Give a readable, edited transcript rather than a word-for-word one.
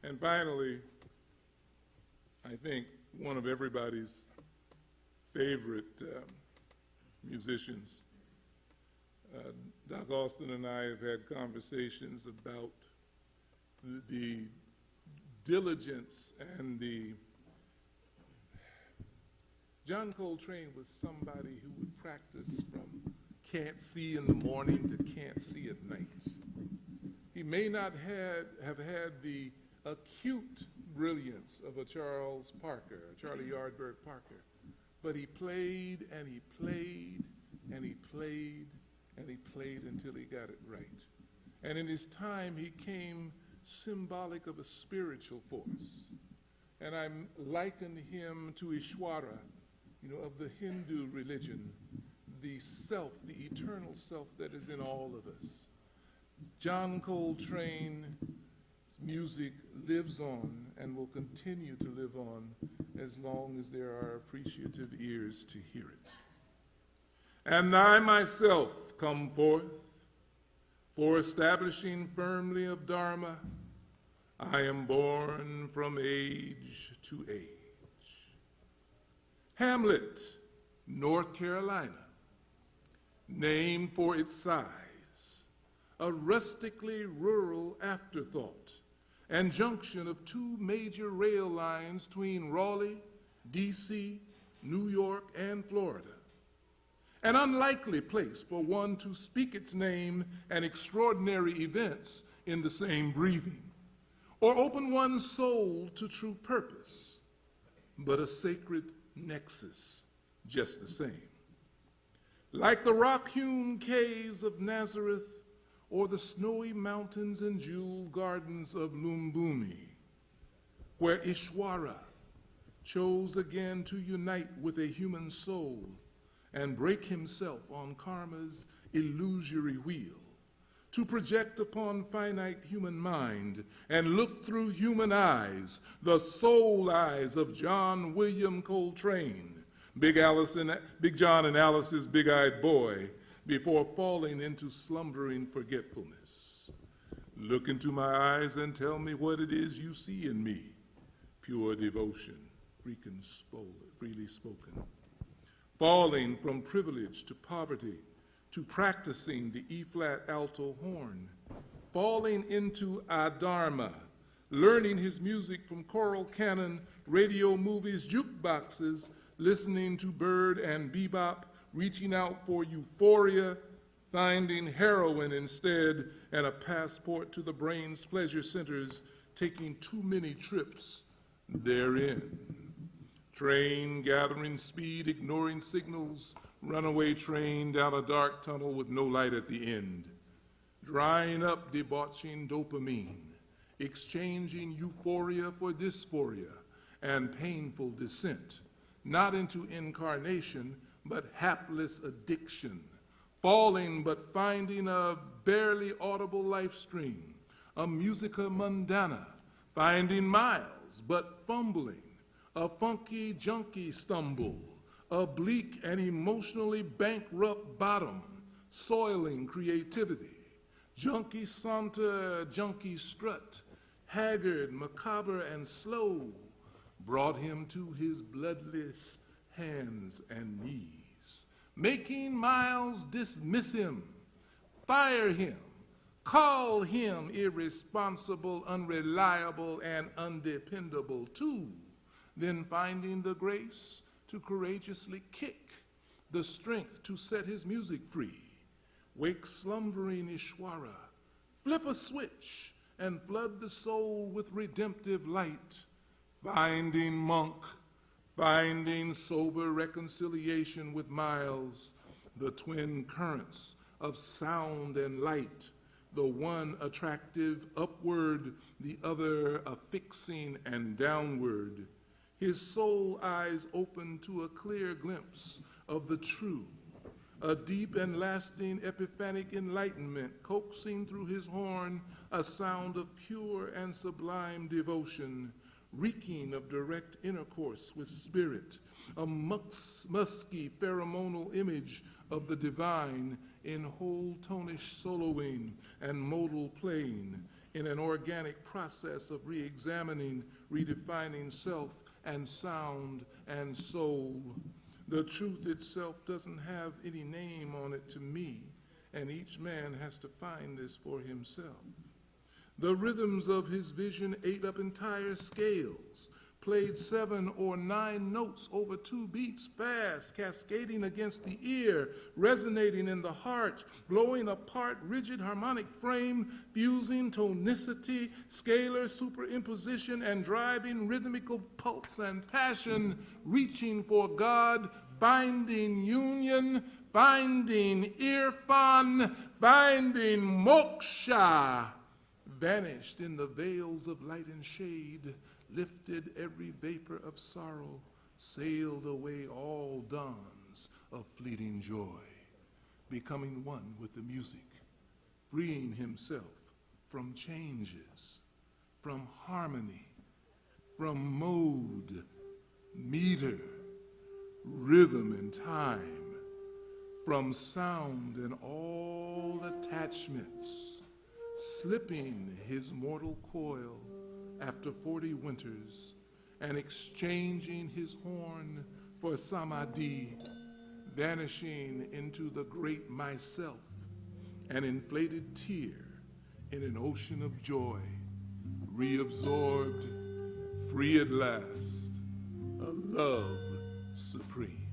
And finally, I think one of everybody's favorite musicians, Doc Austin and I have had conversations about the diligence and the... John Coltrane was somebody who would practice from can't see in the morning to can't see at night. He may not have had the acute brilliance of a Charles Parker, a Charlie Yardbird Parker, but he played and he played and he played and he played until he got it right. And in his time, he came symbolic of a spiritual force. And I liken him to Ishwara, of the Hindu religion, the self, the eternal self that is in all of us. John Coltrane's music lives on and will continue to live on as long as there are appreciative ears to hear it. And I myself come forth for establishing firmly of Dharma. I am born from age to age. Hamlet, North Carolina, named for its size, a rustically rural afterthought and junction of two major rail lines between Raleigh, D.C., New York, and Florida. An unlikely place for one to speak its name and extraordinary events in the same breathing, or open one's soul to true purpose, but a sacred nexus just the same. Like the rock-hewn caves of Nazareth or the snowy mountains and jeweled gardens of Lumbuni, where Ishwara chose again to unite with a human soul and break himself on karma's illusory wheel, to project upon finite human mind and look through human eyes, the soul eyes of John William Coltrane, Big John and Alice's big-eyed boy, before falling into slumbering forgetfulness. Look into my eyes and tell me what it is you see in me. Pure devotion, freely spoken. Falling from privilege to poverty, to practicing the E-flat alto horn, falling into Adharma, learning his music from choral canon, radio movies, jukeboxes, listening to bird and bebop, reaching out for euphoria, finding heroin instead, and a passport to the brain's pleasure centers, taking too many trips therein. Train gathering speed, ignoring signals, runaway train down a dark tunnel with no light at the end. Drying up, debauching dopamine, exchanging euphoria for dysphoria and painful descent, not into incarnation, but hapless addiction, falling but finding a barely audible life stream, a musica mundana, finding miles but fumbling, a funky junkie stumble, a bleak and emotionally bankrupt bottom, soiling creativity, junkie saunter, junkie strut, haggard, macabre, and slow, brought him to his bloodless hands and knees, making Miles dismiss him, fire him, call him irresponsible, unreliable, and undependable too, then finding the grace to courageously kick, the strength to set his music free, wake slumbering Ishwara, flip a switch, and flood the soul with redemptive light, finding monk, finding sober reconciliation with Miles, the twin currents of sound and light, the one attractive upward, the other affixing and downward, his soul eyes open to a clear glimpse of the true, a deep and lasting epiphanic enlightenment coaxing through his horn a sound of pure and sublime devotion, reeking of direct intercourse with spirit, a musky pheromonal image of the divine in whole tonish soloing and modal playing, in an organic process of re-examining, redefining self and sound and soul. The truth itself doesn't have any name on it to me, and each man has to find this for himself. The rhythms of his vision ate up entire scales, played 7 or 9 notes over 2 beats fast, cascading against the ear, resonating in the heart, blowing apart rigid harmonic frame, fusing tonicity, scalar superimposition, and driving rhythmical pulse and passion, reaching for God, finding union, finding irfan, finding moksha, vanished in the veils of light and shade, lifted every vapor of sorrow, sailed away all dawns of fleeting joy, becoming one with the music, freeing himself from changes, from harmony, from mode, meter, rhythm and time, from sound and all attachments, slipping his mortal coil after 40 winters and exchanging his horn for samadhi, vanishing into the great myself, an inflated tear in an ocean of joy, reabsorbed, free at last, a love supreme.